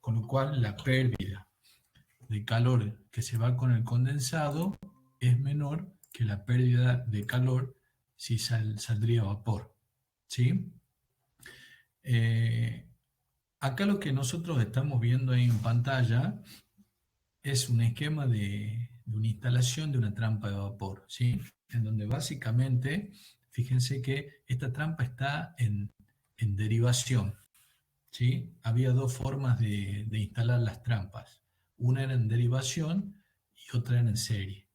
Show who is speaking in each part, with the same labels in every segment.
Speaker 1: con lo cual la pérdida de calor que se va con el condensado es menor que la pérdida de calor si saldría vapor, ¿sí? Acá lo que nosotros estamos viendo ahí en pantalla es un esquema de una instalación de una trampa de vapor, ¿sí? En donde básicamente, fíjense que esta trampa está en derivación, ¿sí? Había dos formas de instalar las trampas. Una era en derivación y otra era en serie.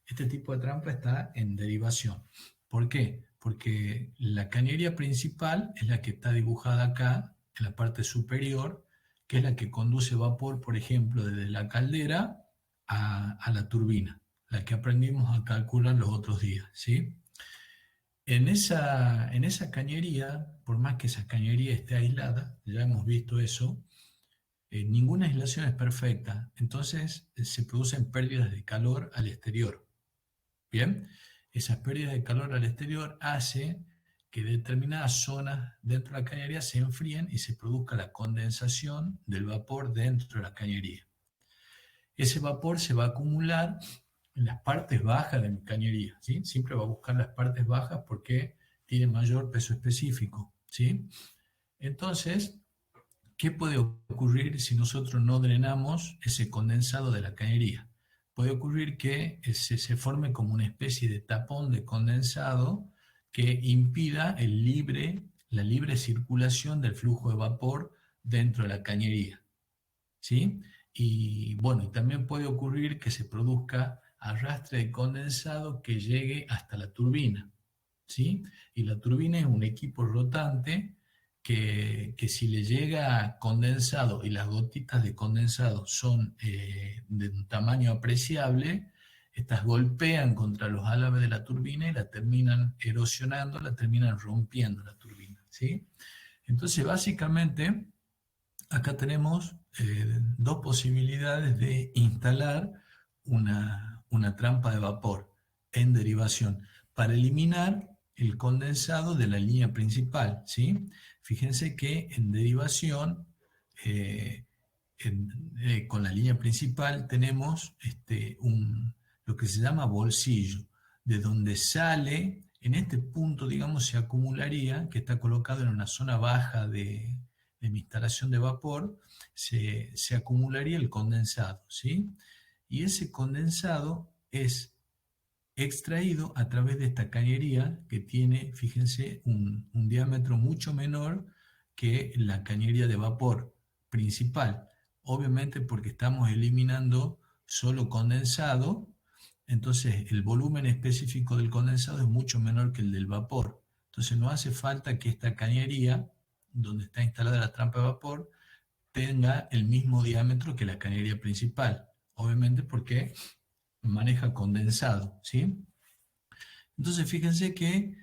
Speaker 1: Este tipo de trampa está en derivación. ¿Por qué? Porque la cañería principal es la que está dibujada acá, en la parte superior, que es la que conduce vapor, por ejemplo, desde la caldera a la turbina, la que aprendimos a calcular los otros días, ¿sí? En esa cañería, por más que esa cañería esté aislada, ya hemos visto eso, ninguna aislación es perfecta, entonces se producen pérdidas de calor al exterior. Bien, esas pérdidas de calor al exterior hace que determinadas zonas dentro de la cañería se enfríen y se produzca la condensación del vapor dentro de la cañería. Ese vapor se va a acumular en las partes bajas de mi cañería, ¿sí? Siempre va a buscar las partes bajas porque tiene mayor peso específico, ¿sí? Entonces, ¿qué puede ocurrir si nosotros no drenamos ese condensado de la cañería? Puede ocurrir que se forme como una especie de tapón de condensado que impida la libre circulación del flujo de vapor dentro de la cañería, ¿sí? Y bueno, también puede ocurrir que se produzca arrastre de condensado que llegue hasta la turbina, ¿sí? Y la turbina es un equipo rotante que si le llega condensado y las gotitas de condensado son de un tamaño apreciable, estas golpean contra los álabes de la turbina y la terminan erosionando, la terminan rompiendo la turbina, ¿sí? Entonces, básicamente, acá tenemos dos posibilidades de instalar una trampa de vapor en derivación para eliminar el condensado de la línea principal, ¿sí? Fíjense que en derivación, eh, con la línea principal tenemos lo que se llama bolsillo, de donde sale, en este punto, digamos, se acumularía, que está colocado en una zona baja de mi instalación de vapor, se acumularía el condensado, ¿sí? Y ese condensado es extraído a través de esta cañería que tiene, fíjense, un diámetro mucho menor que la cañería de vapor principal. Obviamente porque estamos eliminando solo condensado, entonces el volumen específico del condensado es mucho menor que el del vapor. Entonces no hace falta que esta cañería, donde está instalada la trampa de vapor, tenga el mismo diámetro que la cañería principal. Obviamente porque maneja condensado, ¿sí? Entonces fíjense que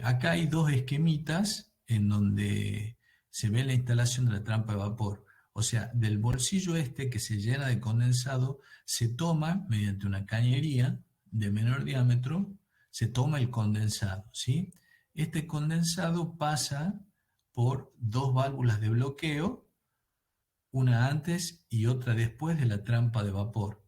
Speaker 1: acá hay dos esquemitas en donde se ve la instalación de la trampa de vapor. O sea, del bolsillo este que se llena de condensado, se toma mediante una cañería de menor diámetro, se toma el condensado, ¿sí? Este condensado pasa por dos válvulas de bloqueo, una antes y otra después de la trampa de vapor.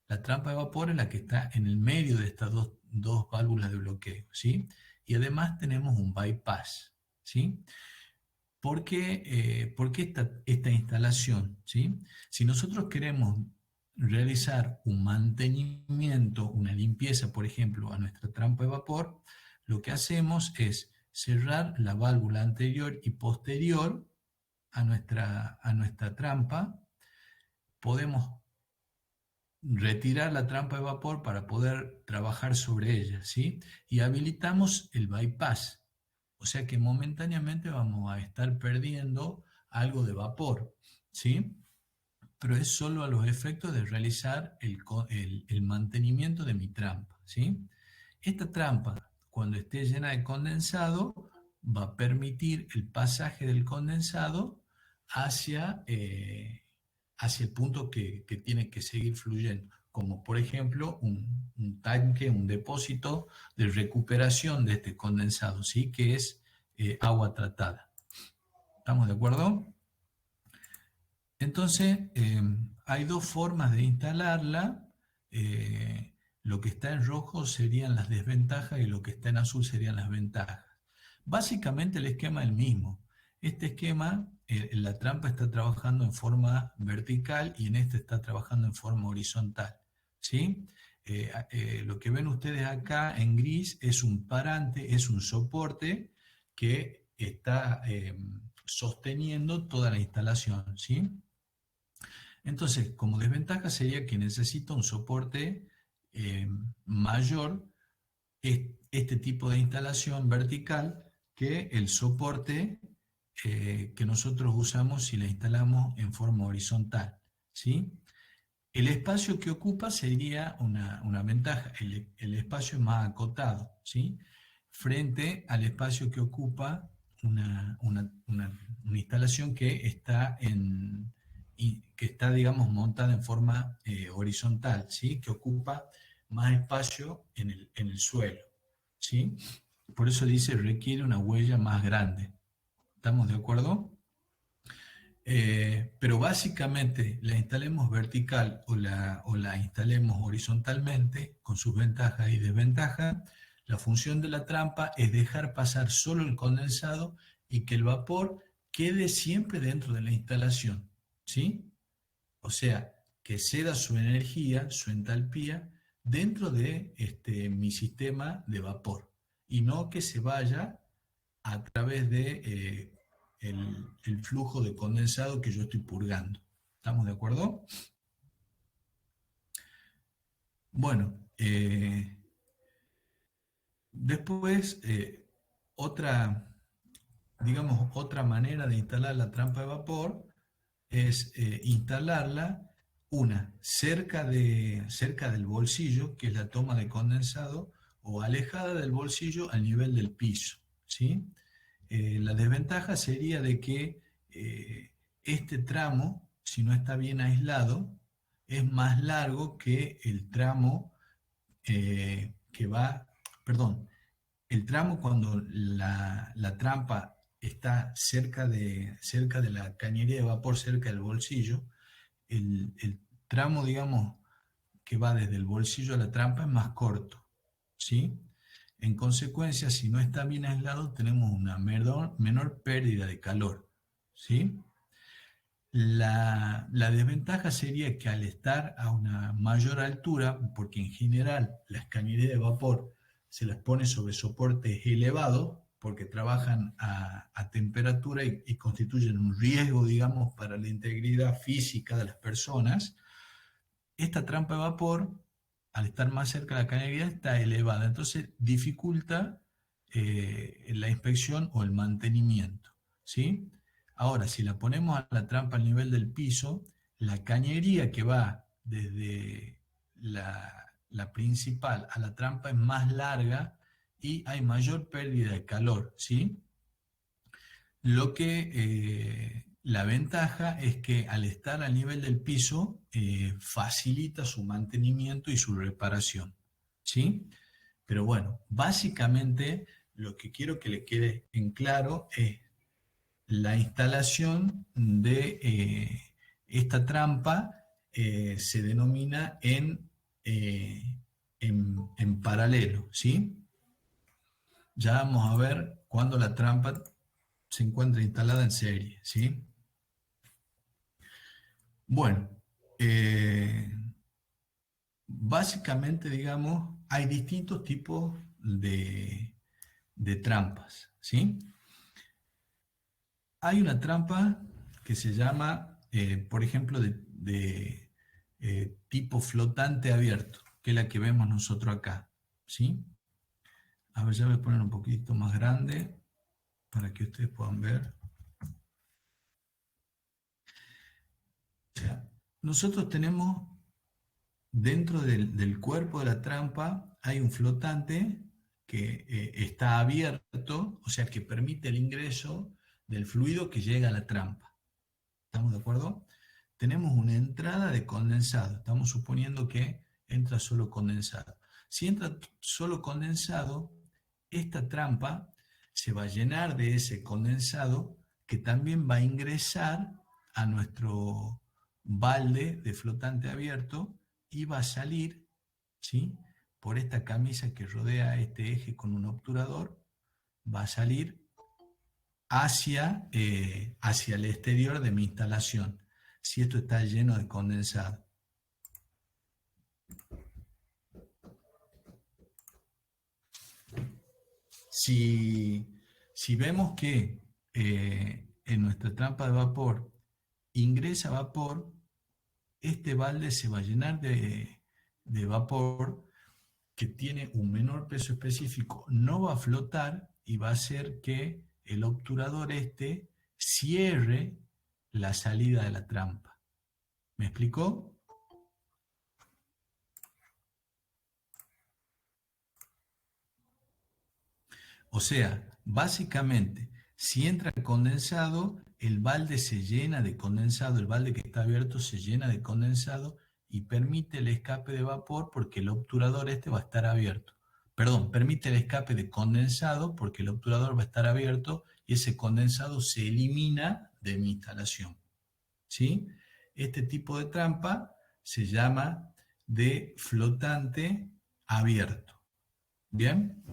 Speaker 1: La trampa de vapor es la que está en el medio de estas dos válvulas de bloqueo, ¿sí? Y además tenemos un bypass, ¿sí? ¿Por qué esta instalación, ¿sí? Si nosotros queremos realizar un mantenimiento, una limpieza, por ejemplo, a nuestra trampa de vapor, lo que hacemos es cerrar la válvula anterior y posterior a nuestra trampa. Podemos retirar la trampa de vapor para poder trabajar sobre ella, ¿sí? Y habilitamos el bypass, o sea que momentáneamente vamos a estar perdiendo algo de vapor, ¿sí? Pero es solo a los efectos de realizar el mantenimiento de mi trampa, ¿sí? Esta trampa, cuando esté llena de condensado, va a permitir el pasaje del condensado hacia el punto que tiene que seguir fluyendo, como por ejemplo un tanque, un depósito de recuperación de este condensado, ¿sí? Que es agua tratada. ¿Estamos de acuerdo? Entonces, hay dos formas de instalarla. Lo que está en rojo serían las desventajas y lo que está en azul serían las ventajas. Básicamente el esquema es el mismo. Este esquema, la trampa está trabajando en forma vertical y en este está trabajando en forma horizontal. ¿Sí? Lo que ven ustedes acá en gris es un parante, es un soporte que está sosteniendo toda la instalación. ¿Sí? Entonces, como desventaja sería que necesita un soporte mayor, este tipo de instalación vertical, que el soporte que nosotros usamos si la instalamos en forma horizontal. ¿Sí? El espacio que ocupa sería una ventaja, el espacio es más acotado, ¿sí? Frente al espacio que ocupa una instalación que está, que está, digamos, montada en forma horizontal, ¿sí? Que ocupa más espacio en el suelo, ¿sí? Por eso dice requiere una huella más grande. ¿Estamos de acuerdo? Pero básicamente la instalemos vertical o la instalemos horizontalmente, con sus ventajas y desventajas, la función de la trampa es dejar pasar solo el condensado y que el vapor quede siempre dentro de la instalación, ¿sí? O sea, que ceda su energía, su entalpía, dentro de mi sistema de vapor y no que se vaya a través de el flujo de condensado que yo estoy purgando. ¿Estamos de acuerdo? Bueno, después otra, digamos, otra manera de instalar la trampa de vapor es instalarla cerca del bolsillo, que es la toma de condensado, o alejada del bolsillo al nivel del piso, ¿sí? La desventaja sería de que este tramo, si no está bien aislado, es más largo que el tramo que va, perdón, el tramo cuando la trampa está cerca de la cañería de vapor, cerca del bolsillo, el tramo, digamos, que va desde el bolsillo a la trampa es más corto, ¿sí? En consecuencia, si no está bien aislado, tenemos una menor pérdida de calor, ¿sí? La desventaja sería que al estar a una mayor altura, porque en general las cañerías de vapor se las pone sobre soportes elevados, porque trabajan a temperatura y constituyen un riesgo, digamos, para la integridad física de las personas, esta trampa de vapor, al estar más cerca de la cañería, está elevada, entonces dificulta la inspección o el mantenimiento, ¿sí? Ahora, si la ponemos a la trampa al nivel del piso, la cañería que va desde la principal a la trampa es más larga y hay mayor pérdida de calor, ¿sí? Lo que la ventaja es que al estar al nivel del piso facilita su mantenimiento y su reparación, ¿sí? Pero bueno, básicamente lo que quiero que le quede en claro es la instalación de esta trampa se denomina en paralelo, ¿sí? Ya vamos a ver cuando la trampa se encuentra instalada en serie, ¿sí? Bueno, eh, básicamente, digamos, hay distintos tipos de trampas, ¿sí? Hay una trampa que se llama, por ejemplo, de tipo flotante abierto, que es la que vemos nosotros acá, ¿sí? A ver, ya voy a poner un poquito más grande para que ustedes puedan ver. O sea, nosotros tenemos dentro del cuerpo de la trampa, hay un flotante que está abierto, o sea, que permite el ingreso del fluido que llega a la trampa. ¿Estamos de acuerdo? Tenemos una entrada de condensado. Estamos suponiendo que entra solo condensado. Si entra solo condensado, esta trampa se va a llenar de ese condensado que también va a ingresar a nuestro balde de flotante abierto y va a salir, ¿sí?, por esta camisa que rodea este eje con un obturador, va a salir hacia el exterior de mi instalación, si esto está lleno de condensado. Si vemos que en nuestra trampa de vapor ingresa vapor, este balde se va a llenar de vapor que tiene un menor peso específico, no va a flotar y va a hacer que el obturador cierre la salida de la trampa. ¿Me explicó? O sea, básicamente, si entra condensado, el balde se llena de condensado, el balde que está abierto se llena de condensado y permite el escape de vapor porque el obturador va a estar abierto. Perdón, permite el escape de condensado porque el obturador va a estar abierto y ese condensado se elimina de mi instalación. ¿Sí? Este tipo de trampa se llama de flotante abierto. ¿Bien?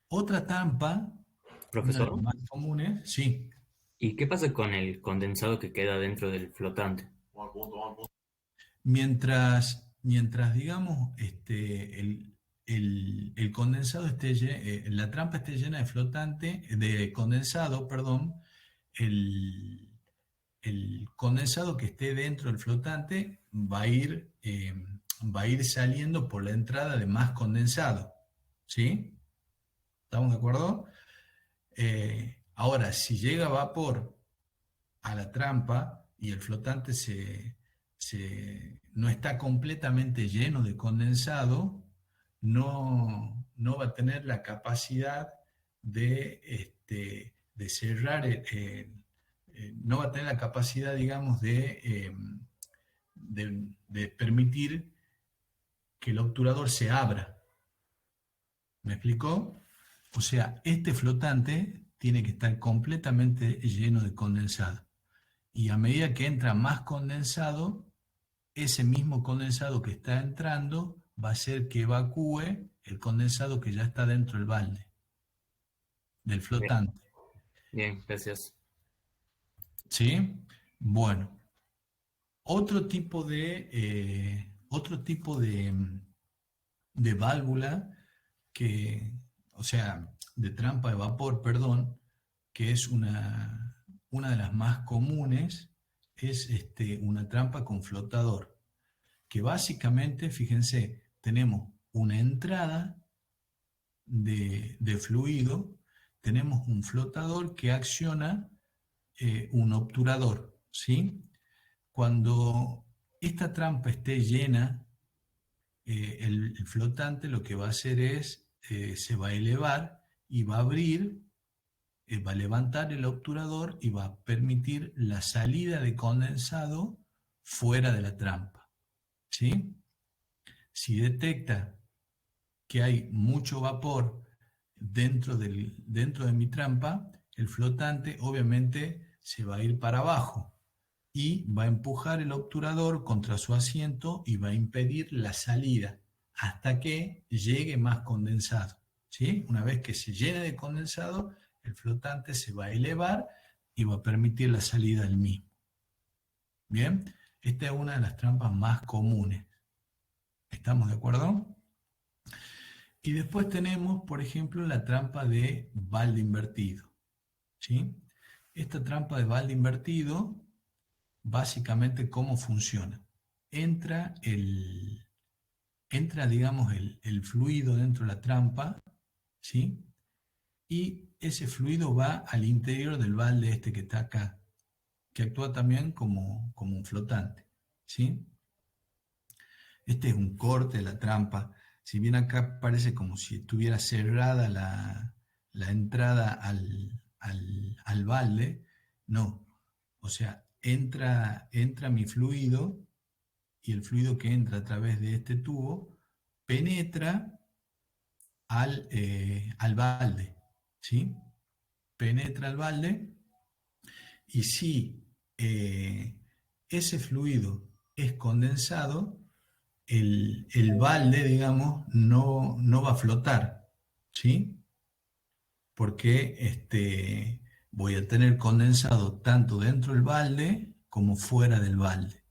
Speaker 1: Otra trampa, una de las
Speaker 2: Profesor,
Speaker 1: más comunes, sí.
Speaker 2: ¿y qué pasa con el condensado que queda dentro del flotante?
Speaker 1: Mientras digamos, el condensado la trampa esté llena de flotante, de condensado, perdón, el, el condensado que esté dentro del flotante va a ir saliendo por la entrada de más condensado. ¿Sí? ¿Estamos de acuerdo? Ahora, si llega vapor a la trampa y el flotante no está completamente lleno de condensado, no va a tener la capacidad de cerrar, no va a tener la capacidad, digamos, de permitir que el obturador se abra. ¿Me explicó? O sea, este flotante tiene que estar completamente lleno de condensado. Y a medida que entra más condensado, ese mismo condensado que está entrando va a hacer que evacúe el condensado que ya está dentro del balde, del
Speaker 2: Bien,
Speaker 1: flotante.
Speaker 2: bien, gracias.
Speaker 1: ¿Sí? Bueno, otro tipo de válvula o sea, de trampa de vapor, perdón, que es una de las más comunes, es una trampa con flotador, que básicamente, fíjense, tenemos una entrada de fluido, tenemos un flotador que acciona un obturador, ¿sí? Cuando esta trampa esté llena, el flotante lo que va a hacer se va a elevar y va a abrir, va a levantar el obturador y va a permitir la salida de condensado fuera de la trampa, ¿sí? Si detecta que hay mucho vapor dentro de mi trampa, el flotante obviamente se va a ir para abajo y va a empujar el obturador contra su asiento y va a impedir la salida hasta que llegue más condensado. ¿Sí? Una vez que se llene de condensado, el flotante se va a elevar y va a permitir la salida del mismo. Bien, esta es una de las trampas más comunes. ¿Estamos de acuerdo? Y después tenemos, por ejemplo, la trampa de balde invertido. ¿Sí? Esta trampa de balde invertido, básicamente, ¿cómo funciona? Entra, digamos, el fluido dentro de la trampa, ¿sí? Y ese fluido va al interior del balde que está acá, que actúa también como un flotante, ¿sí? Este es un corte de la trampa. Si bien acá parece como si estuviera cerrada la entrada al balde, no. O sea, entra mi fluido y el fluido que entra a través de este tubo penetra al balde, ¿sí? Penetra al balde y si eh, ese fluido es condensado, el balde, digamos, no va a flotar, ¿sí? Porque voy a tener condensado tanto dentro del balde como fuera del balde,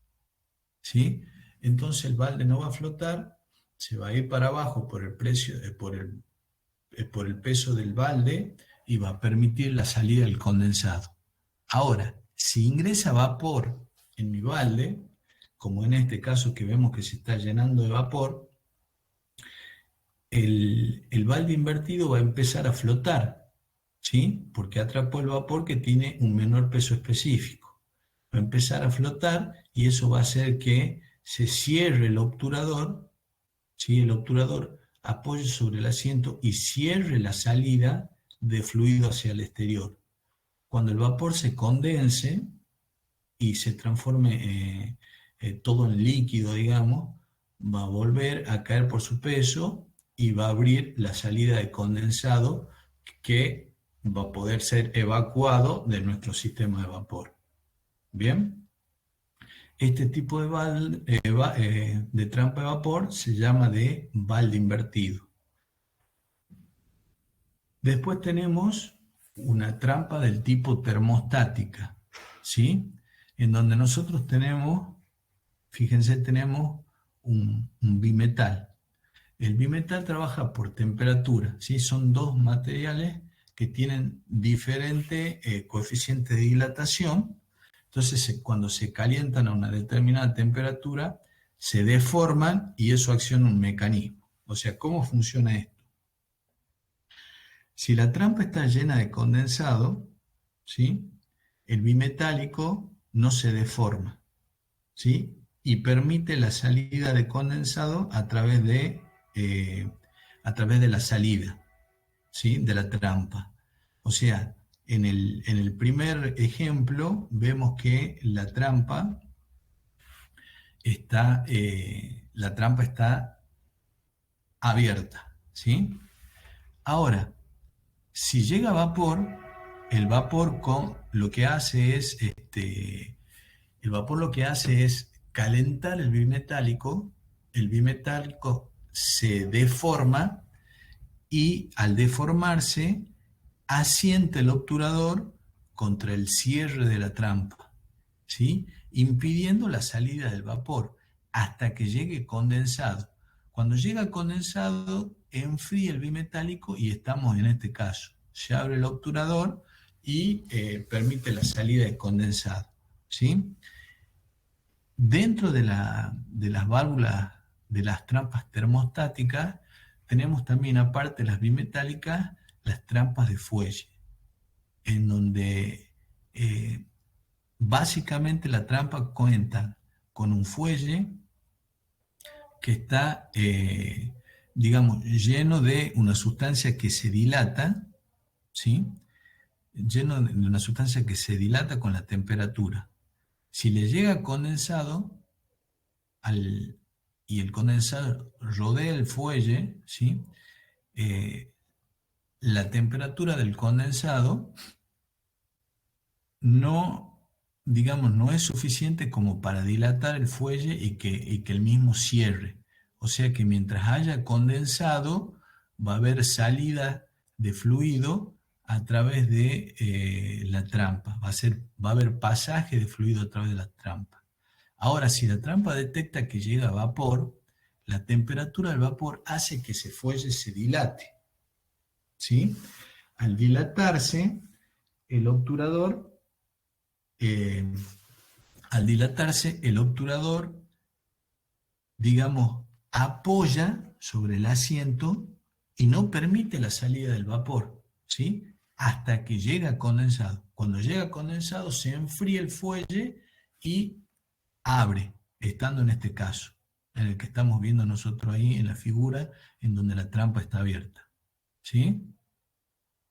Speaker 1: ¿sí? Entonces el balde no va a flotar, se va a ir para abajo por el por el peso del balde y va a permitir la salida del condensado. Ahora, si ingresa vapor en mi balde, como en este caso que vemos que se está llenando de vapor, el balde invertido va a empezar a flotar, ¿sí? Porque atrapó el vapor que tiene un menor peso específico. Va a empezar a flotar y eso va a hacer que se cierre el obturador, ¿sí? El obturador apoye sobre el asiento y cierre la salida de fluido hacia el exterior. Cuando el vapor se condense y se transforme todo en líquido, digamos, va a volver a caer por su peso y va a abrir la salida de condensado que va a poder ser evacuado de nuestro sistema de vapor. ¿Bien? Este tipo de trampa de vapor se llama de balde invertido. Después tenemos una trampa del tipo termostática, ¿sí? En donde nosotros tenemos, fíjense, tenemos un bimetal. El bimetal trabaja por temperatura, ¿sí? Son dos materiales que tienen diferente coeficiente de dilatación. Entonces, cuando se calientan a una determinada temperatura, se deforman y eso acciona un mecanismo. O sea, ¿cómo funciona esto? Si la trampa está llena de condensado, ¿sí? El bimetálico no se deforma, ¿sí? Y permite la salida de condensado eh, a través de la salida, ¿sí? De la trampa. O sea, en el primer ejemplo vemos que la trampa está abierta, ¿sí? Ahora, si llega vapor, el vapor el vapor lo que hace es calentar el bimetálico se deforma y al deformarse asienta el obturador contra el cierre de la trampa, ¿sí? Impidiendo la salida del vapor hasta que llegue condensado. Cuando llega condensado, enfría el bimetálico y estamos en este caso. Se abre el obturador y permite la salida de condensado, ¿sí? Dentro de las válvulas de las trampas termostáticas, tenemos también, aparte de las bimetálicas, las trampas de fuelle, en donde básicamente la trampa cuenta con un fuelle que está, digamos, lleno de una sustancia que se dilata, ¿sí? Lleno de una sustancia que se dilata con la temperatura. Si le llega condensado y el condensado rodea el fuelle, ¿sí? La temperatura del condensado no, digamos, no es suficiente como para dilatar el fuelle y que el mismo cierre. O sea que mientras haya condensado, va a haber salida de fluido a través de la trampa. Va a haber pasaje de fluido a través de la trampa. Ahora, si la trampa detecta que llega vapor, la temperatura del vapor hace que ese fuelle se dilate, ¿sí? Al dilatarse, el obturador eh, al dilatarse, el obturador, digamos, apoya sobre el asiento y no permite la salida del vapor, ¿sí? Hasta que llega condensado. Cuando llega condensado, se enfría el fuelle y abre, estando en este caso, en el que estamos viendo nosotros ahí en la figura, en donde la trampa está abierta, ¿sí?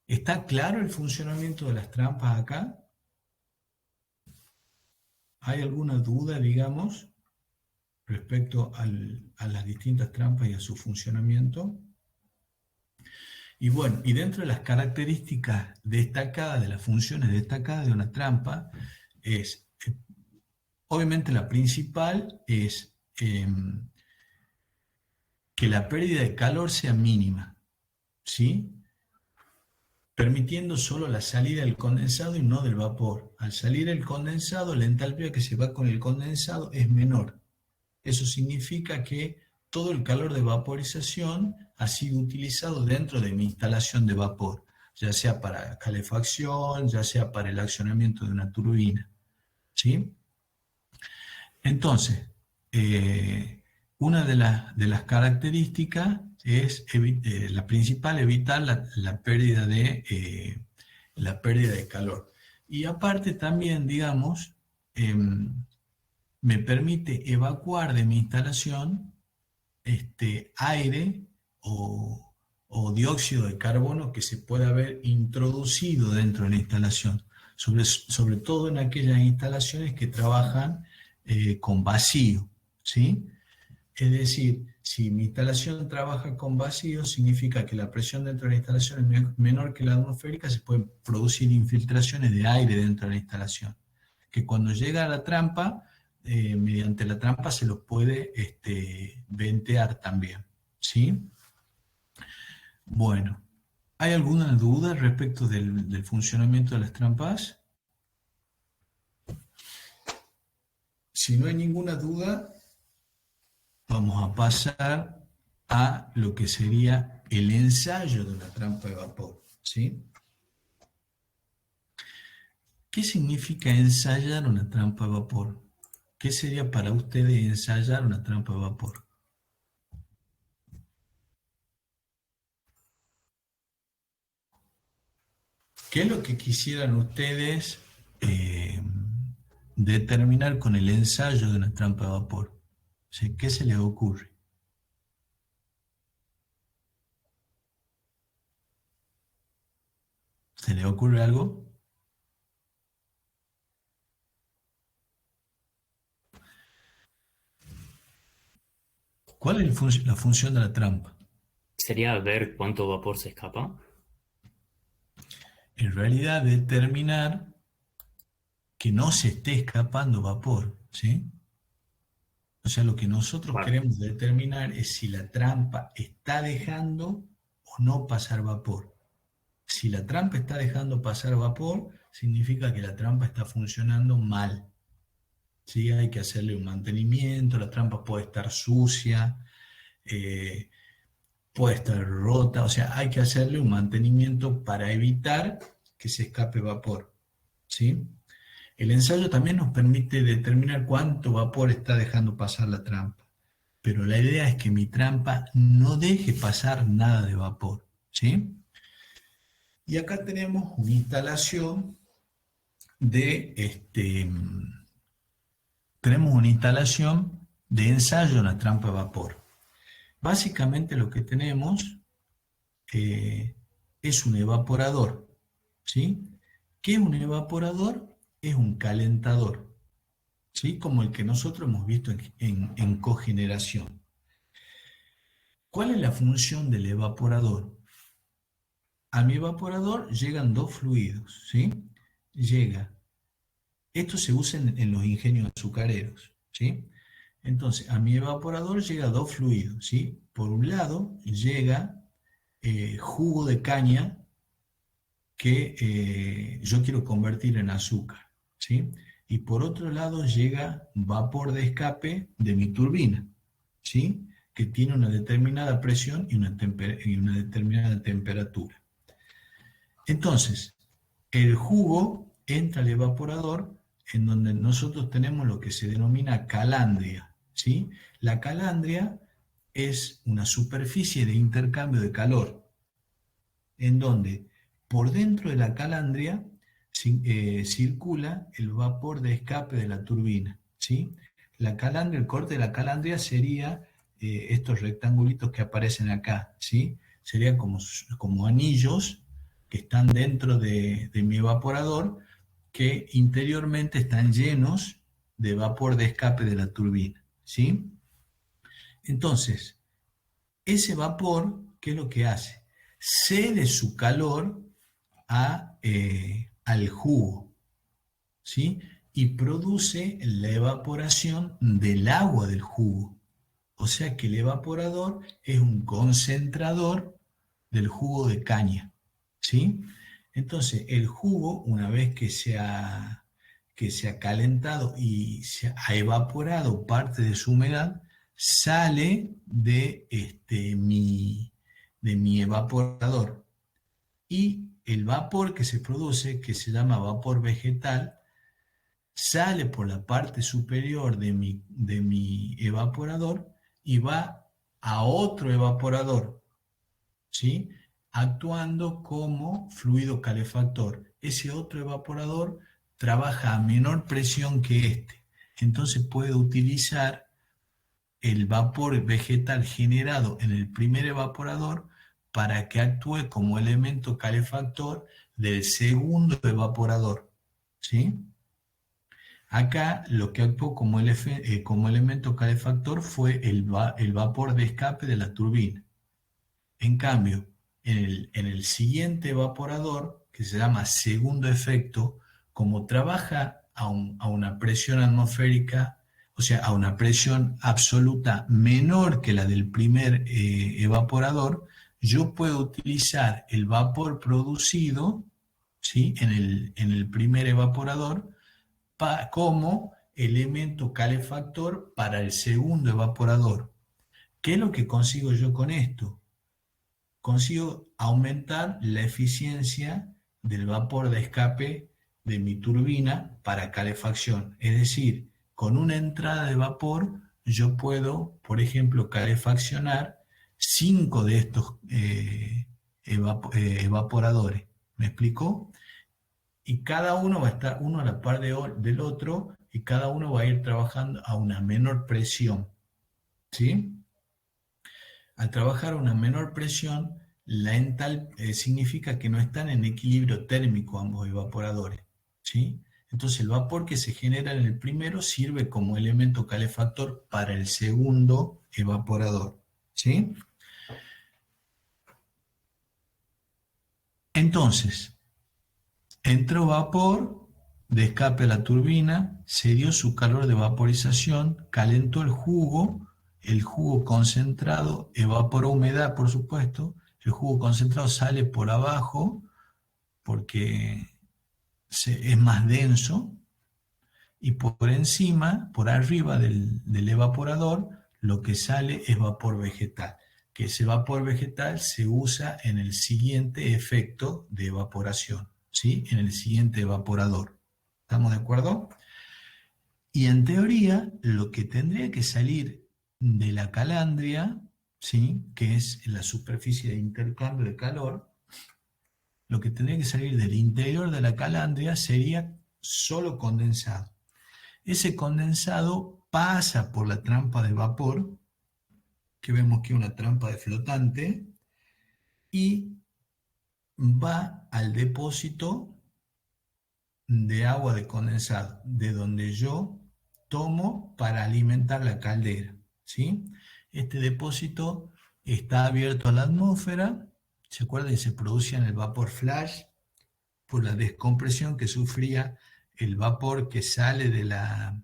Speaker 1: ¿Está claro el funcionamiento de las trampas acá? ¿Hay alguna duda, digamos, respecto a las distintas trampas y a su funcionamiento? Y bueno, y dentro de las características destacadas, de las funciones destacadas de una trampa, es Obviamente la principal es que la pérdida de calor sea mínima, ¿sí? Permitiendo solo la salida del condensado y no del vapor. Al salir el condensado, la entalpía que se va con el condensado es menor. Eso significa que todo el calor de vaporización ha sido utilizado dentro de mi instalación de vapor, ya sea para calefacción, ya sea para el accionamiento de una turbina, ¿sí? Entonces, una de las características es la principal, evitar la pérdida de calor. Y aparte también, digamos, me permite evacuar de mi instalación aire o dióxido de carbono que se pueda haber introducido dentro de la instalación, sobre todo en aquellas instalaciones que trabajan con vacío, ¿sí? Es decir, si mi instalación trabaja con vacío, significa que la presión dentro de la instalación es menor que la atmosférica, se pueden producir infiltraciones de aire dentro de la instalación, que cuando llega a la trampa, mediante la trampa se lo puede ventear también, ¿sí? Bueno, ¿hay alguna duda respecto del funcionamiento de las trampas? Si no hay ninguna duda, vamos a pasar a lo que sería el ensayo de una trampa de vapor, ¿sí? ¿Qué significa ensayar una trampa de vapor? ¿Qué sería para ustedes ensayar una trampa de vapor? ¿Qué es lo que quisieran ustedes determinar con el ensayo de una trampa de vapor? ¿Sí? ¿Qué se les ocurre? ¿Se les ocurre algo? ¿Cuál es la función de la trampa?
Speaker 2: Sería ver cuánto vapor se escapa.
Speaker 1: En realidad, determinar que no se esté escapando vapor, ¿sí? O sea, lo que nosotros
Speaker 2: Claro.
Speaker 1: queremos determinar es si la trampa está dejando o no pasar vapor. Si la trampa está dejando pasar vapor, significa que la trampa está funcionando mal. ¿Sí? Hay que hacerle un mantenimiento, la trampa puede estar sucia, eh, puede estar rota, o sea, hay que hacerle un mantenimiento para evitar que se escape vapor, ¿sí? El ensayo también nos permite determinar cuánto vapor está dejando pasar la trampa, pero la idea es que mi trampa no deje pasar nada de vapor, ¿sí? Y acá tenemos una instalación tenemos una instalación de ensayo en la trampa de vapor. Básicamente lo que tenemos es un evaporador, ¿sí? ¿Qué es un evaporador? Es un calentador, ¿sí? Como el que nosotros hemos visto en cogeneración. ¿Cuál es la función del evaporador? A mi evaporador llegan dos fluidos, ¿sí? Esto se usa en los ingenios azucareros, ¿sí? Entonces, a mi evaporador llega dos fluidos, ¿sí? Por un lado llega jugo de caña que yo quiero convertir en azúcar, ¿sí? Y por otro lado llega vapor de escape de mi turbina, ¿sí? Que tiene una determinada presión y una determinada temperatura. Entonces, el jugo entra al evaporador en donde nosotros tenemos lo que se denomina calandria, ¿sí? La calandria es una superficie de intercambio de calor, en donde por dentro de la calandria circula el vapor de escape de la turbina, ¿sí? La calandria, el corte de la calandria sería estos rectangulitos que aparecen acá, ¿sí? Serían como anillos que están dentro de mi evaporador, que interiormente están llenos de vapor de escape de la turbina, ¿sí? Entonces, ese vapor, ¿qué es lo que hace? Cede su calor al jugo, ¿sí? y produce la evaporación del agua del jugo. O sea que el evaporador es un concentrador del jugo de caña, ¿sí? Entonces, el jugo, una vez que se ha calentado y se ha evaporado parte de su humedad, sale de mi evaporador. Y el vapor que se produce, que se llama vapor vegetal, sale por la parte superior de mi evaporador y va a otro evaporador, ¿sí? Actuando como fluido calefactor. Ese otro evaporador trabaja a menor presión que este. Entonces puede utilizar el vapor vegetal generado en el primer evaporador para que actúe como elemento calefactor del segundo evaporador, ¿sí? Acá lo que actuó como elemento calefactor fue el vapor de escape de la turbina. En cambio, en el siguiente evaporador, que se llama segundo efecto, como trabaja a una presión atmosférica, o sea, a una presión absoluta menor que la del primer evaporador, yo puedo utilizar el vapor producido, ¿sí?, en el primer evaporador como elemento calefactor para el segundo evaporador. ¿Qué es lo que consigo yo con esto? Consigo aumentar la eficiencia del vapor de escape de mi turbina para calefacción. Es decir, con una entrada de vapor yo puedo, por ejemplo, calefaccionar 5 de estos evaporadores. ¿Me explicó? Y cada uno va a estar uno a la par del otro y cada uno va a ir trabajando a una menor presión, ¿sí? Al trabajar a una menor presión, significa que no están en equilibrio térmico ambos evaporadores, ¿sí? Entonces el vapor que se genera en el primero sirve como elemento calefactor para el segundo evaporador, ¿sí? Entonces, entró vapor de escape a la turbina, se dio su calor de vaporización, calentó el jugo concentrado, evaporó humedad, por supuesto, el jugo concentrado sale por abajo porque es más denso y por encima, por arriba del evaporador, lo que sale es vapor vegetal, que ese vapor vegetal se usa en el siguiente efecto de evaporación, ¿sí? En el siguiente evaporador. ¿Estamos de acuerdo? Y en teoría, lo que tendría que salir de la calandria, ¿sí?, que es la superficie de intercambio de calor, lo que tendría que salir del interior de la calandria sería solo condensado. Ese condensado pasa por la trampa de vapor, que vemos que es una trampa de flotante, y va al depósito de agua de condensado, de donde yo tomo para alimentar la caldera, ¿sí? Este depósito está abierto a la atmósfera, ¿se acuerdan? Se producía en el vapor flash por la descompresión que sufría el vapor que sale del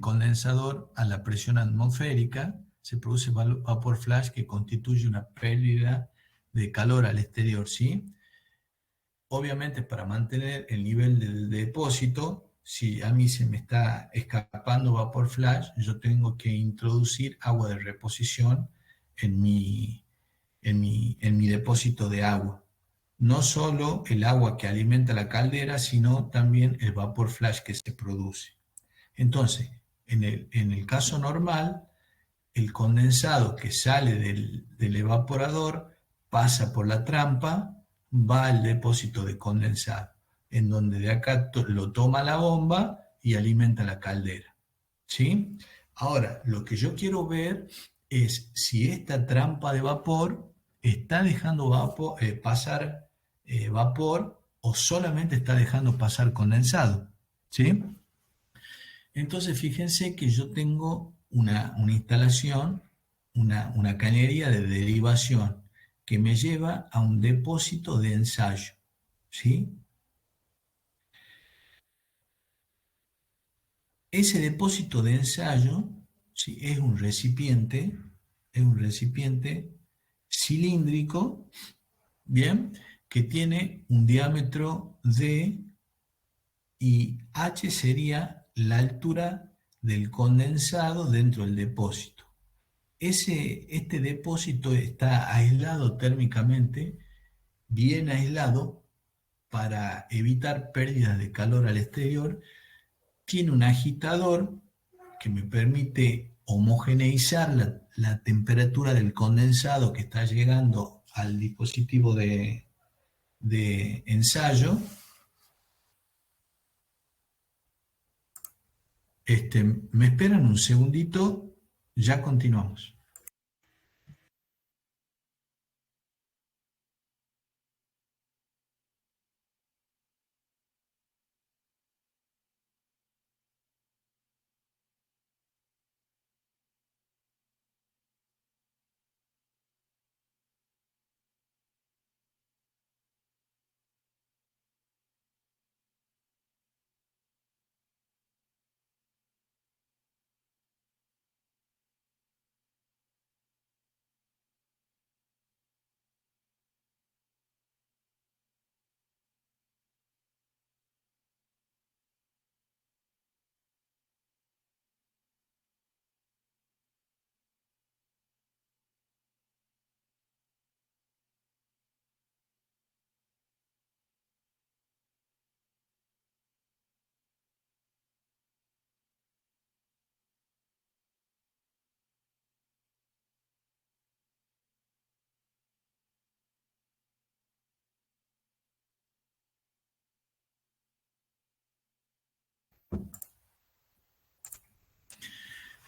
Speaker 1: condensador a la presión atmosférica, se produce vapor flash que constituye una pérdida de calor al exterior, ¿sí? Obviamente, para mantener el nivel del depósito, si a mí se me está escapando vapor flash, yo tengo que introducir agua de reposición en mi depósito de agua. No solo el agua que alimenta la caldera, sino también el vapor flash que se produce. Entonces, en el caso normal, el condensado que sale del evaporador pasa por la trampa, va al depósito de condensado, en donde de acá lo toma la bomba y alimenta la caldera, ¿sí? Ahora, lo que yo quiero ver es si esta trampa de vapor está dejando pasar vapor o solamente está dejando pasar condensado, ¿sí? Entonces, fíjense que yo tengo una instalación, una cañería de derivación que me lleva a un depósito de ensayo, ¿sí? ese depósito de ensayo, ¿sí? Es un recipiente cilíndrico, ¿bien? Que tiene un diámetro D y H sería la altura del condensado dentro del depósito. Este depósito está aislado térmicamente, bien aislado para evitar pérdidas de calor al exterior. Tiene un agitador que me permite homogeneizar la temperatura del condensado que está llegando al dispositivo de ensayo. Me esperan un segundito, ya continuamos.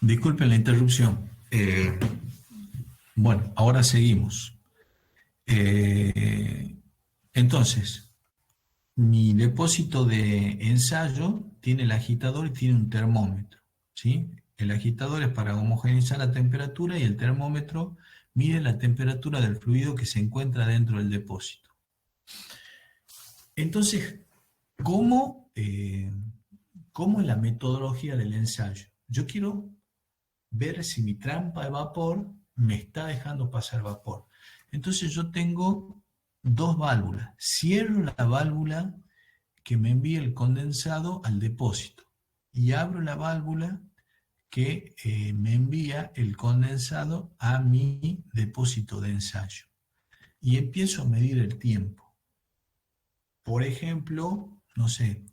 Speaker 1: Disculpen la interrupción. Bueno, ahora seguimos. Eh, entonces, mi depósito de ensayo tiene el agitador y tiene un termómetro, ¿sí? El agitador es para homogeneizar la temperatura y el termómetro mide la temperatura del fluido que se encuentra dentro del depósito. Entonces, ¿cómo es la metodología del ensayo? Yo quiero ver si mi trampa de vapor me está dejando pasar vapor. Entonces yo tengo dos válvulas. Cierro la válvula que me envía el condensado al depósito y abro la válvula que me envía el condensado a mi depósito de ensayo. Y empiezo a medir el tiempo. Por ejemplo, no sé,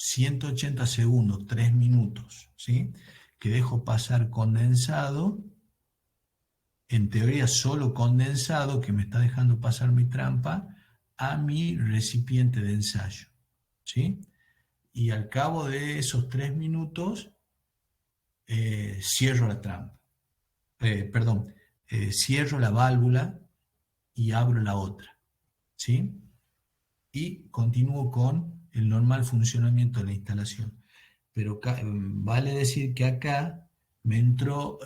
Speaker 1: 180 segundos, 3 minutos, ¿sí? Que dejo pasar condensado, en teoría solo condensado, que me está dejando pasar mi trampa, a mi recipiente de ensayo, ¿sí? Y al cabo de esos 3 minutos, cierro la trampa, cierro la válvula y abro la otra, ¿sí? Y continúo con el normal funcionamiento de la instalación. Pero vale decir que acá me entró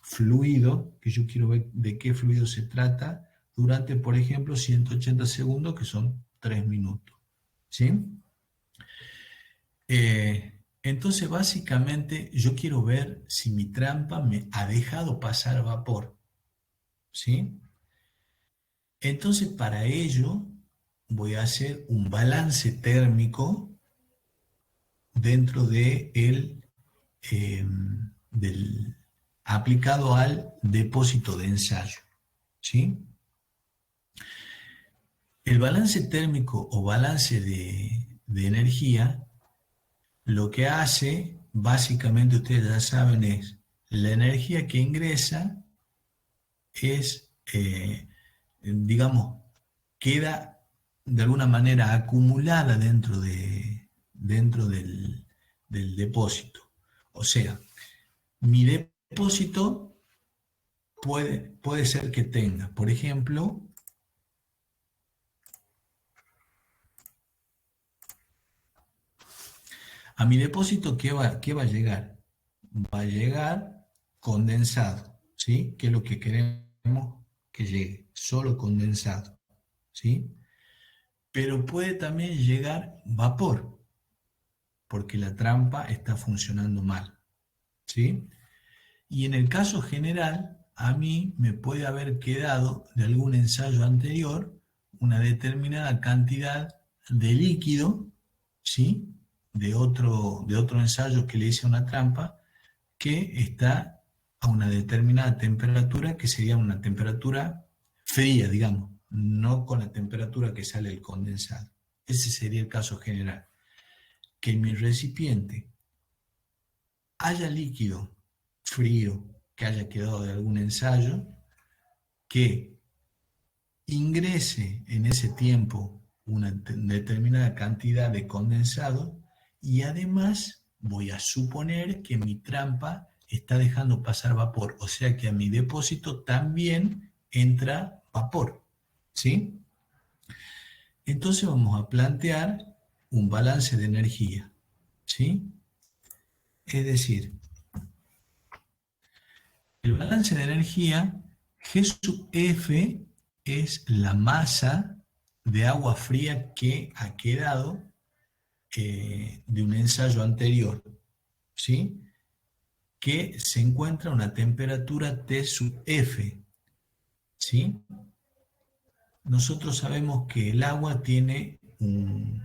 Speaker 1: fluido, que yo quiero ver de qué fluido se trata, durante, por ejemplo, 180 segundos, que son 3 minutos. ¿Sí? Entonces, básicamente, yo quiero ver si mi trampa me ha dejado pasar vapor. ¿Sí? Entonces, para ello, voy a hacer un balance térmico dentro del aplicado al depósito de ensayo, ¿sí? El balance térmico o balance de energía, lo que hace, básicamente ustedes ya saben, es la energía que ingresa es, digamos, queda de alguna manera acumulada dentro del depósito. O sea, mi depósito puede ser que tenga, por ejemplo, a mi depósito, ¿qué va a llegar? Va a llegar condensado, ¿sí? Que es lo que queremos que llegue, solo condensado, ¿sí? Pero puede también llegar vapor, porque la trampa está funcionando mal, ¿sí? Y en el caso general, a mí me puede haber quedado de algún ensayo anterior una determinada cantidad de líquido, ¿sí? De otro ensayo que le hice una trampa, que está a una determinada temperatura, que sería una temperatura fría, digamos, no con la temperatura que sale el condensado. Ese sería el caso general. Que en mi recipiente haya líquido frío que haya quedado de algún ensayo, que ingrese en ese tiempo una determinada cantidad de condensado, y además voy a suponer que mi trampa está dejando pasar vapor, o sea que a mi depósito también entra vapor, ¿sí? Entonces vamos a plantear un balance de energía, ¿sí? Es decir, el balance de energía, G sub F es la masa de agua fría que ha quedado de un ensayo anterior, ¿sí? Que se encuentra a una temperatura T sub F, ¿sí? Nosotros sabemos que el agua tiene un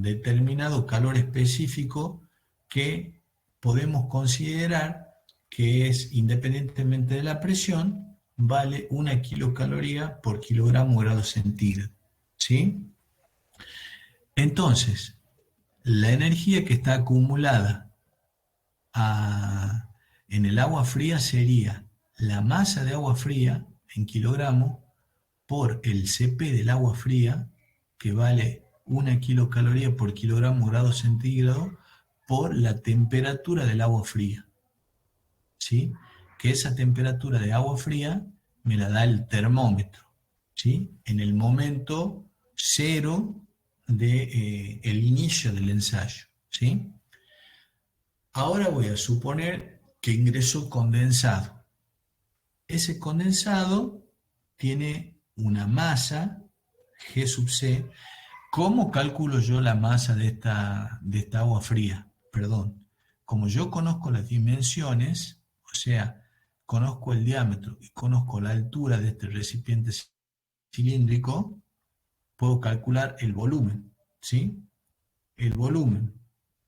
Speaker 1: determinado calor específico que podemos considerar que es, independientemente de la presión, vale 1 kilocaloría por kilogramo grado centígrado, ¿sí? Entonces, la energía que está acumulada en el agua fría sería la masa de agua fría en kilogramos por el Cp del agua fría, que vale 1 kilocaloría por kilogramo grado centígrado, por la temperatura del agua fría, ¿sí? Que esa temperatura de agua fría me la da el termómetro, ¿sí? En el momento cero de, el inicio del ensayo, ¿sí? Ahora voy a suponer que ingresó condensado. Ese condensado tiene una masa, G sub C. ¿Cómo calculo yo la masa de esta agua fría? Perdón. Como yo conozco las dimensiones, o sea, conozco el diámetro y conozco la altura de este recipiente cilíndrico, puedo calcular el volumen, ¿sí? El volumen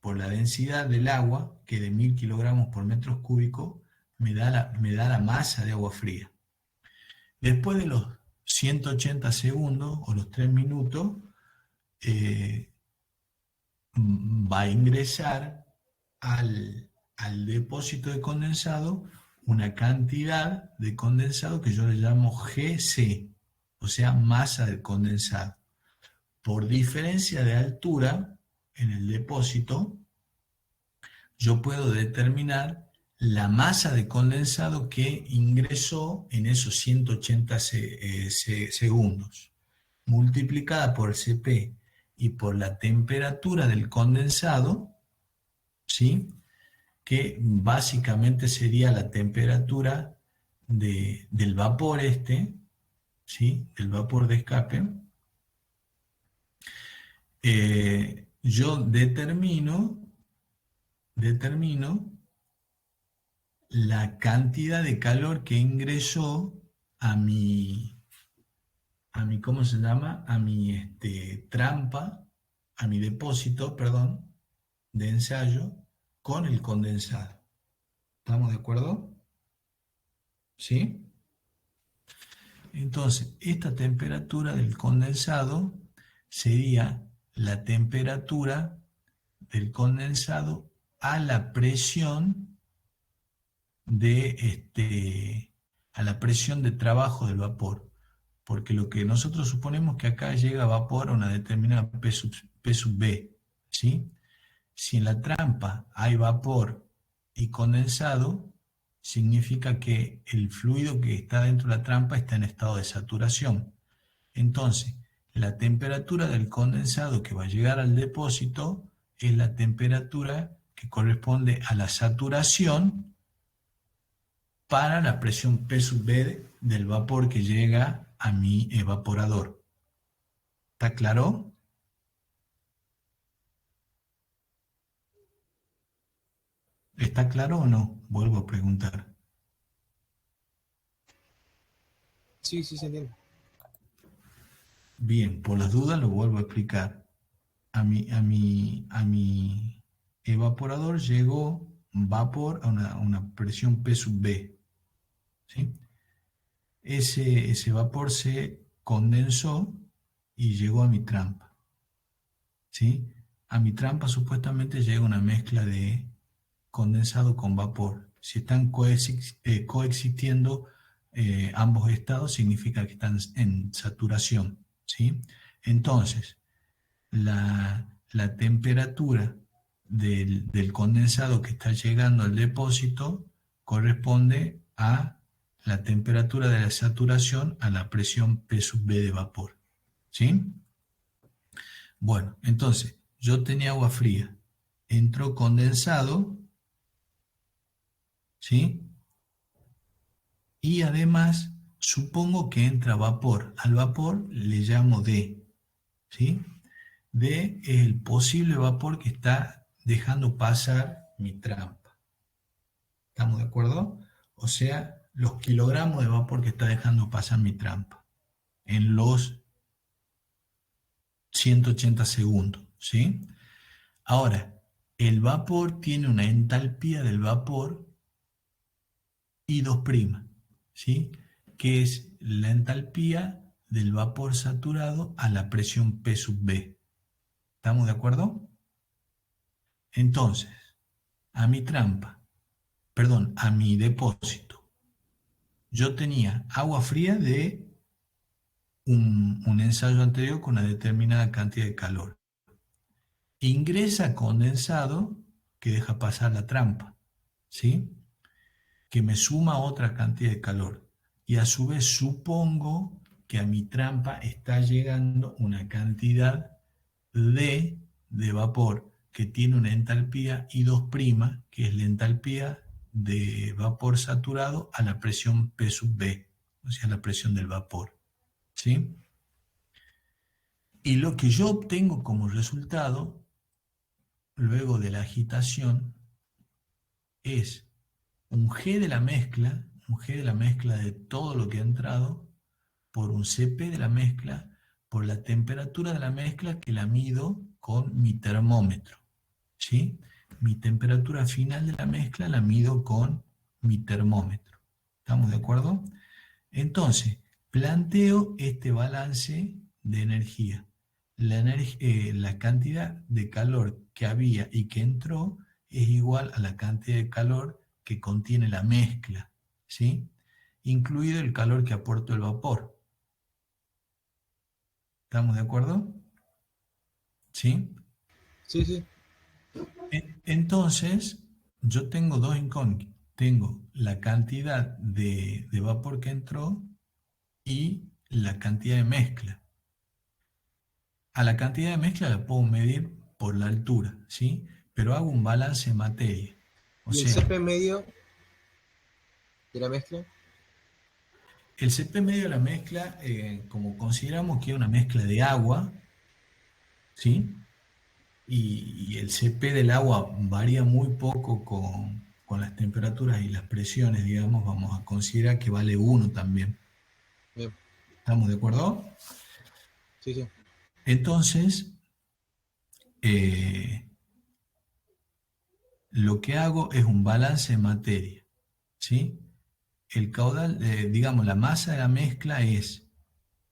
Speaker 1: por la densidad del agua, que de 1000 kilogramos por metros cúbicos, me da la masa de agua fría. Después de los 180 segundos o los 3 minutos, va a ingresar al depósito de condensado una cantidad de condensado que yo le llamo GC, o sea, masa del condensado. Por diferencia de altura en el depósito, yo puedo determinar la masa de condensado que ingresó en esos 180 segundos, multiplicada por el Cp y por la temperatura del condensado, ¿sí? Que básicamente sería la temperatura del vapor ¿sí? Del vapor de escape. Yo determino la cantidad de calor que ingresó a mi, ¿cómo se llama? A mi trampa, a mi depósito, perdón, de ensayo con el condensado. ¿Estamos de acuerdo? ¿Sí? Entonces, esta temperatura del condensado sería la temperatura del condensado a la presión a la presión de trabajo del vapor, porque lo que nosotros suponemos que acá llega vapor a una determinada P sub B, ¿sí? Si en la trampa hay vapor y condensado, significa que el fluido que está dentro de la trampa está en estado de saturación. Entonces, la temperatura del condensado que va a llegar al depósito es la temperatura que corresponde a la saturación para la presión P sub B del vapor que llega a mi evaporador. ¿Está claro? ¿Está claro o no? Vuelvo a preguntar.
Speaker 3: Sí, sí, se entiende.
Speaker 1: Bien, por las dudas lo vuelvo a explicar. A mi evaporador llegó vapor a una presión P sub B, ¿sí? Ese vapor se condensó y llegó a mi trampa, ¿sí? A mi trampa supuestamente llega una mezcla de condensado con vapor. Si están coexistiendo ambos estados, significa que están en saturación, ¿sí? Entonces, la temperatura del condensado que está llegando al depósito corresponde a la temperatura de la saturación a la presión P sub B de vapor, ¿sí? Bueno, entonces, yo tenía agua fría, entró condensado, ¿sí? Y además, supongo que entra vapor. Al vapor le llamo D, ¿sí? D es el posible vapor que está dejando pasar mi trampa. ¿Estamos de acuerdo? O sea, los kilogramos de vapor que está dejando pasar mi trampa en los 180 segundos, ¿sí? Ahora, el vapor tiene una entalpía del vapor I2', ¿sí? Que es la entalpía del vapor saturado a la presión P sub B. ¿Estamos de acuerdo? Entonces, a mi trampa, perdón, a mi depósito, yo tenía agua fría de un ensayo anterior con una determinada cantidad de calor. Ingresa condensado que deja pasar la trampa, ¿sí? Que me suma otra cantidad de calor. Y a su vez supongo que a mi trampa está llegando una cantidad de vapor que tiene una entalpía I2', que es la entalpía de vapor saturado a la presión P sub B, o sea, la presión del vapor, ¿sí? Y lo que yo obtengo como resultado, luego de la agitación, es un G de la mezcla, un G de la mezcla de todo lo que ha entrado, por un CP de la mezcla, por la temperatura de la mezcla que la mido con mi termómetro, ¿sí? Mi temperatura final de la mezcla la mido con mi termómetro. ¿Estamos de acuerdo? Entonces, planteo este balance de energía. La cantidad de calor que había y que entró es igual a la cantidad de calor que contiene la mezcla, ¿sí? Incluido el calor que aportó el vapor. ¿Estamos de acuerdo? ¿Sí?
Speaker 3: Sí, sí.
Speaker 1: Entonces, yo tengo dos incógnitas. Tengo la cantidad de vapor que entró y la cantidad de mezcla. A la cantidad de mezcla la puedo medir por la altura, ¿sí? Pero hago un balance de materia. O
Speaker 3: ¿Y el
Speaker 1: sea,
Speaker 3: CP medio de la mezcla?
Speaker 1: el CP medio de la mezcla, como consideramos que es una mezcla de agua, ¿sí? Y el CP del agua varía muy poco con las temperaturas y las presiones, digamos, vamos a considerar que vale 1 también.
Speaker 3: Bien.
Speaker 1: ¿Estamos de acuerdo?
Speaker 3: Sí, sí.
Speaker 1: Entonces, eh, lo que hago es un balance de materia, ¿sí? El caudal, digamos, la masa de la mezcla es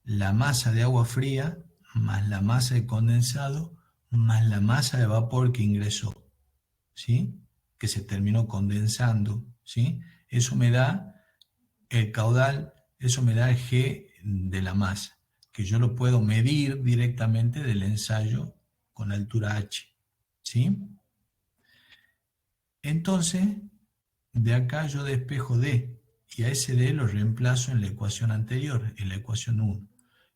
Speaker 1: la masa de agua fría más la masa de condensado más la masa de vapor que ingresó, ¿sí? Que se terminó condensando, ¿sí? Eso me da el caudal, eso me da el G de la masa, que yo lo puedo medir directamente del ensayo con altura H, ¿sí? Entonces, de acá yo despejo D, y a ese D lo reemplazo en la ecuación anterior, en la ecuación 1.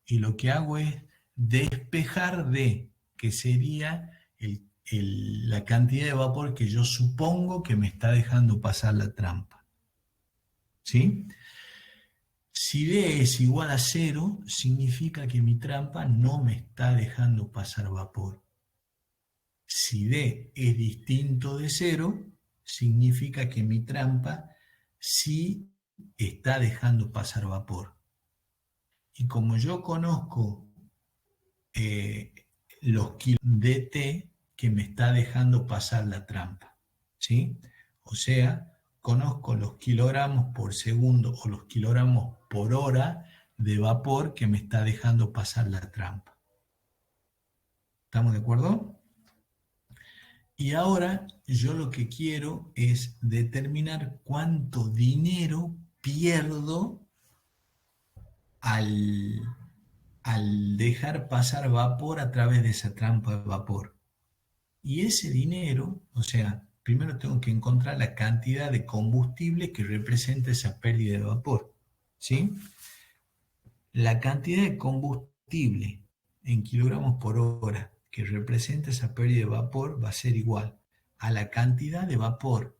Speaker 1: Y lo que hago es despejar D, que sería la cantidad de vapor que yo supongo que me está dejando pasar la trampa, ¿sí? Si D es igual a 0, significa que mi trampa no me está dejando pasar vapor. Si D es distinto de 0, significa que mi trampa sí está dejando pasar vapor. Y como yo conozco los kilos de T que me está dejando pasar la trampa, ¿sí? O sea, conozco los kilogramos por segundo o los kilogramos por hora de vapor que me está dejando pasar la trampa. ¿Estamos de acuerdo? Y ahora yo lo que quiero es determinar cuánto dinero pierdo al dejar pasar vapor a través de esa trampa de vapor. Y ese dinero, o sea, primero tengo que encontrar la cantidad de combustible que representa esa pérdida de vapor, ¿sí? La cantidad de combustible en kilogramos por hora que representa esa pérdida de vapor va a ser igual a la cantidad de vapor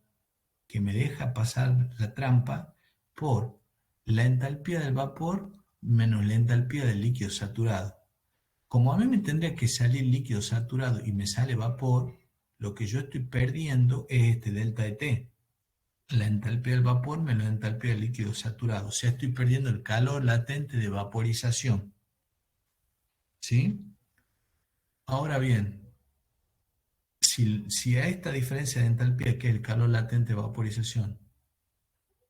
Speaker 1: que me deja pasar la trampa por la entalpía del vapor menos la entalpía del líquido saturado. Como a mí me tendría que salir líquido saturado y me sale vapor, lo que yo estoy perdiendo es este delta de T. La entalpía del vapor menos la entalpía del líquido saturado. O sea, estoy perdiendo el calor latente de vaporización. ¿Sí? Ahora bien, si a esta diferencia de entalpía, que es el calor latente de vaporización,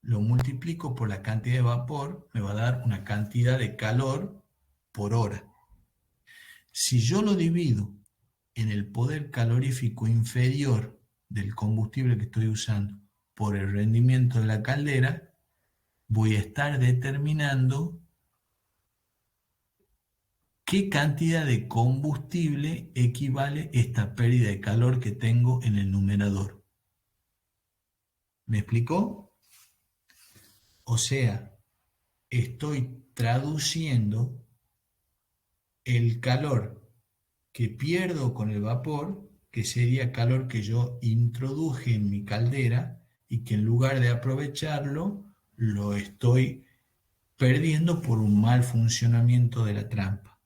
Speaker 1: lo multiplico por la cantidad de vapor, me va a dar una cantidad de calor por hora. Si yo lo divido en el poder calorífico inferior del combustible que estoy usando por el rendimiento de la caldera, voy a estar determinando qué cantidad de combustible equivale esta pérdida de calor que tengo en el numerador. ¿Me explicó? O sea, estoy traduciendo el calor que pierdo con el vapor, que sería calor que yo introduje en mi caldera y que en lugar de aprovecharlo, lo estoy perdiendo por un mal funcionamiento de la trampa.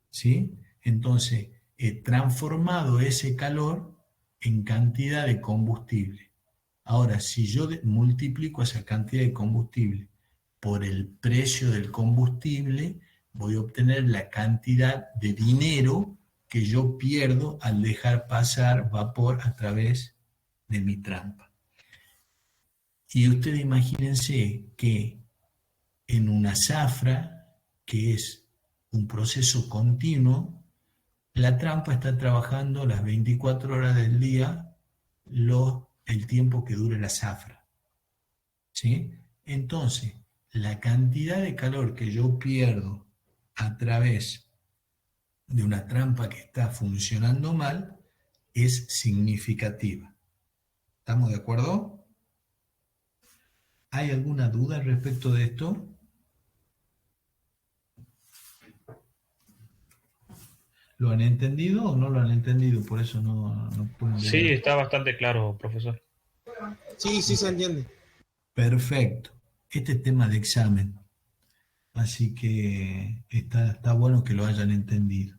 Speaker 1: ¿Sí? Entonces, he transformado ese calor en cantidad de combustible. Ahora, si yo multiplico esa cantidad de combustible por el precio del combustible, voy a obtener la cantidad de dinero que yo pierdo al dejar pasar vapor a través de mi trampa. Y ustedes imagínense que en una zafra, que es un proceso continuo, la trampa está trabajando las 24 horas del día, el tiempo que dure la zafra. ¿Sí? Entonces, la cantidad de calor que yo pierdo a través de una trampa que está funcionando mal es significativa. ¿Estamos de acuerdo? ¿Hay alguna duda respecto de esto? ¿Lo han entendido o no lo han entendido? Por eso no pueden
Speaker 4: Sí,
Speaker 1: leer.
Speaker 4: está bastante claro, profesor.
Speaker 3: Sí, sí se entiende.
Speaker 1: Perfecto. Este es tema de examen. Así que está bueno que lo hayan entendido.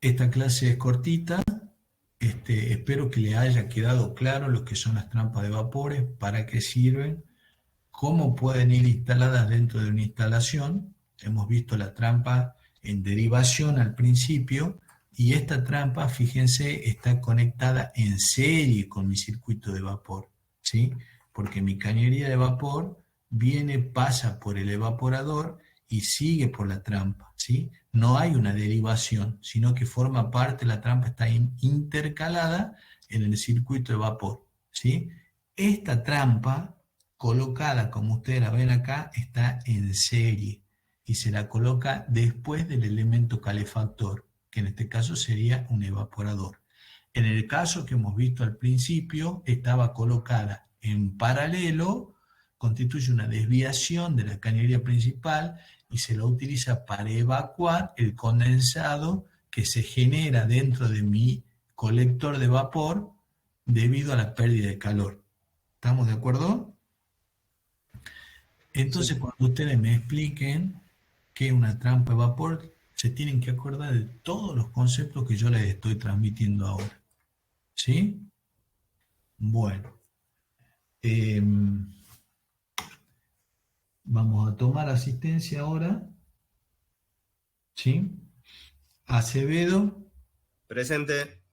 Speaker 1: Esta clase es cortita. Espero que le haya quedado claro lo que son las trampas de vapores, para qué sirven, cómo pueden ir instaladas dentro de una instalación. Hemos visto la trampa en derivación al principio, y esta trampa, fíjense, está conectada en serie con mi circuito de vapor, ¿sí? Porque mi cañería de vapor pasa por el evaporador y sigue por la trampa, ¿sí? No hay una derivación, sino que forma parte, la trampa está intercalada en el circuito de vapor, ¿sí? Esta trampa, colocada como ustedes la ven acá, está en serie y se la coloca después del elemento calefactor, que en este caso sería un evaporador. En el caso que hemos visto al principio, estaba colocada en paralelo, constituye una desviación de la cañería principal y se la utiliza para evacuar el condensado que se genera dentro de mi colector de vapor debido a la pérdida de calor. ¿Estamos de acuerdo? Entonces,
Speaker 3: Sí.
Speaker 1: cuando ustedes me expliquen qué es una trampa de vapor, se tienen que acordar de todos los conceptos que yo les estoy transmitiendo ahora. ¿Sí? Bueno, vamos a tomar asistencia ahora. ¿Sí? Acevedo,
Speaker 3: Presente.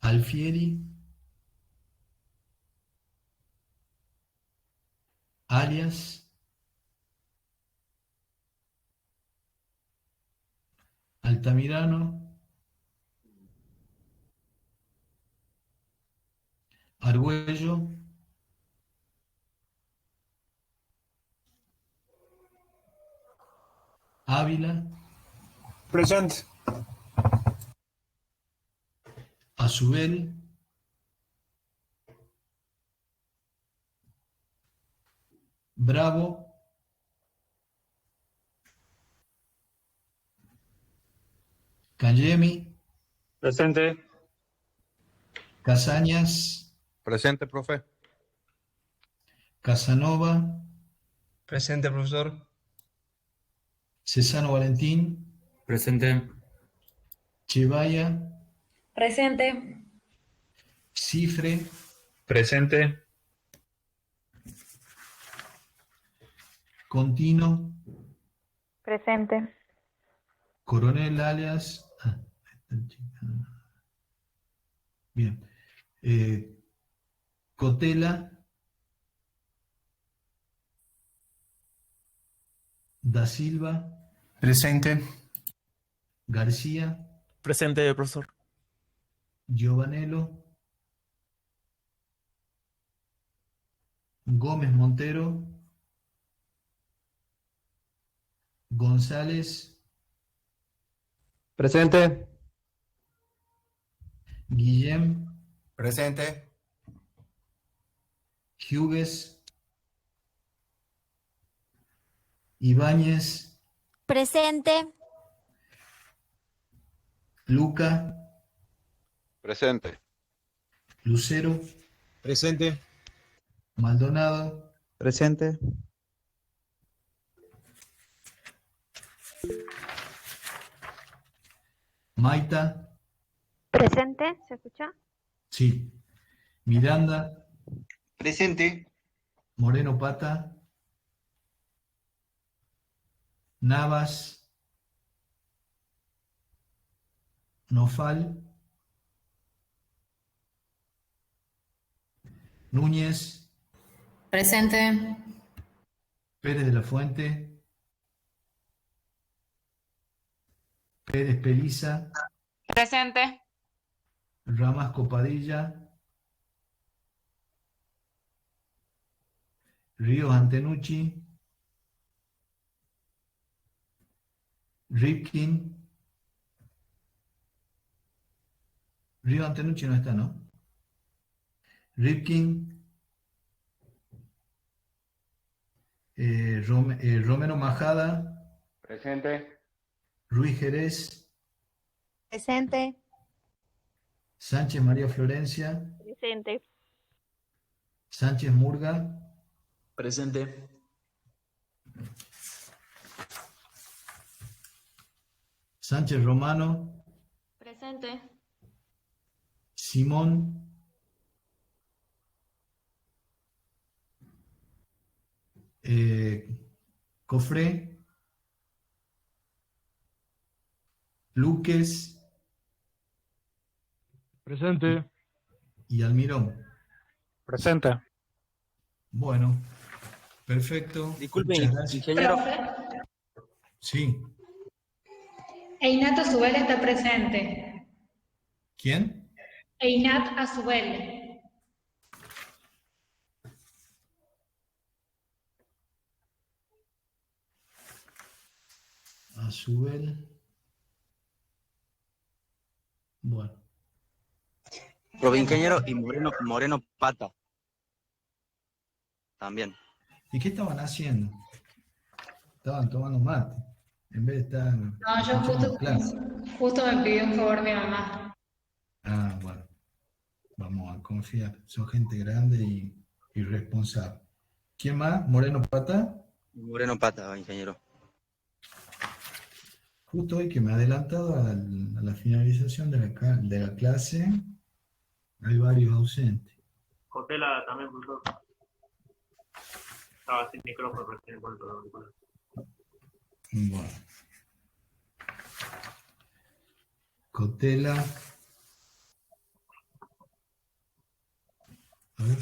Speaker 1: Alfieri, Arias, Altamirano, Argüello, Ávila,
Speaker 4: Presente.
Speaker 1: Azubel, Bravo, Cayemi,
Speaker 4: Presente.
Speaker 1: Casañas,
Speaker 5: Presente, profe.
Speaker 1: Casanova,
Speaker 6: Presente, profesor.
Speaker 1: Cesano Valentín,
Speaker 2: Presente.
Speaker 1: Chevaya,
Speaker 7: Presente.
Speaker 1: Cifre,
Speaker 4: Presente.
Speaker 1: Contino,
Speaker 7: Presente.
Speaker 1: Coronel alias. Bien. Cotela, Da Silva,
Speaker 4: Presente.
Speaker 1: García,
Speaker 8: Presente, profesor.
Speaker 1: Giovanello, Gómez Montero, González,
Speaker 4: Presente.
Speaker 1: Guillem,
Speaker 3: Presente.
Speaker 1: Hughes, Ibáñez,
Speaker 9: Presente.
Speaker 1: Luca,
Speaker 5: Presente.
Speaker 1: Lucero,
Speaker 3: Presente.
Speaker 1: Maldonado,
Speaker 4: Presente.
Speaker 1: Maita,
Speaker 7: Presente. ¿Se escucha?
Speaker 1: sí, Miranda,
Speaker 3: Presente.
Speaker 1: Moreno Pata, Navas, Nofal, Núñez,
Speaker 7: Presente.
Speaker 1: Pérez de la Fuente, Pérez Peliza,
Speaker 7: Presente.
Speaker 1: Ramas Copadilla, Ríos Antenucci, Ripkin, Ríos Antenucci no está, ¿no? Ripkin, Romero Majada,
Speaker 4: Presente.
Speaker 1: Ruiz Jerez,
Speaker 9: Presente.
Speaker 1: Sánchez María Florencia,
Speaker 7: Presente.
Speaker 1: Sánchez Murga,
Speaker 6: Presente.
Speaker 1: Sánchez Romano,
Speaker 7: Presente.
Speaker 1: Simón, Cofré, Luques
Speaker 4: Presente.
Speaker 1: y Almirón.
Speaker 4: Presente.
Speaker 1: Bueno, perfecto.
Speaker 8: Disculpe,
Speaker 1: Muchas gracias.
Speaker 8: ingeniero.
Speaker 1: Sí.
Speaker 7: Einat Azubel está presente.
Speaker 1: ¿Quién?
Speaker 7: Einat Azubel.
Speaker 1: Azubel. Bueno.
Speaker 8: Profe, ingeniero y Moreno Pata. También.
Speaker 1: ¿Y qué estaban haciendo? Estaban tomando mate. En vez de estar
Speaker 7: No, yo
Speaker 1: escuchando clase.
Speaker 7: justo me pidió un favor mi mamá.
Speaker 1: Ah, bueno. Vamos a confiar. Son gente grande y responsable. ¿Quién más? ¿Moreno Pata?
Speaker 8: Moreno Pata, ingeniero.
Speaker 1: Justo hoy que me ha adelantado a la finalización de la clase, Hay varios ausentes.
Speaker 10: Cotela también, profesor. Estaba sin micrófono recién por todo.
Speaker 1: Bueno. Cotela. A ver.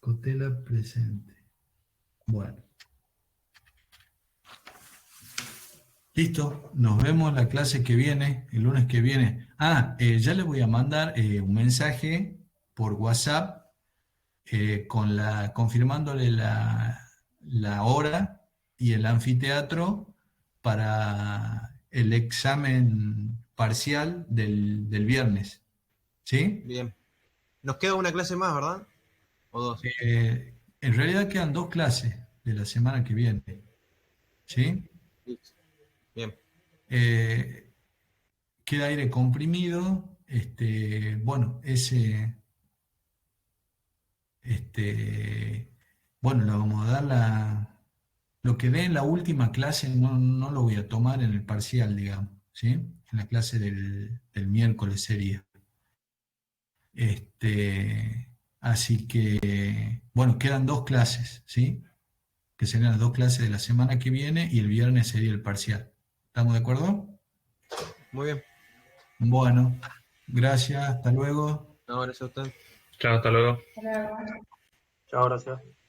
Speaker 1: Cotela presente. Bueno. Listo, nos vemos la clase que viene, el lunes que viene. Ya le voy a mandar un mensaje por WhatsApp confirmándole la hora y el anfiteatro para el examen parcial del viernes. ¿Sí?
Speaker 3: Bien. Nos queda una clase más, ¿verdad? ¿O dos?
Speaker 1: En realidad quedan 2 clases de la semana que viene. ¿Sí?
Speaker 3: Listo. Bien.
Speaker 1: Queda aire comprimido. Bueno, bueno, le vamos a dar lo que dé en la última clase no lo voy a tomar en el parcial, digamos, ¿sí? En la clase del miércoles sería. Así que, bueno, quedan 2 clases, ¿sí? Que serían las 2 clases de la semana que viene y el viernes sería el parcial. ¿Estamos de acuerdo?
Speaker 3: Muy bien.
Speaker 1: Bueno, gracias, hasta luego.
Speaker 3: No, gracias a usted.
Speaker 6: Chao, hasta luego.
Speaker 7: Hasta luego.
Speaker 10: Chao, gracias.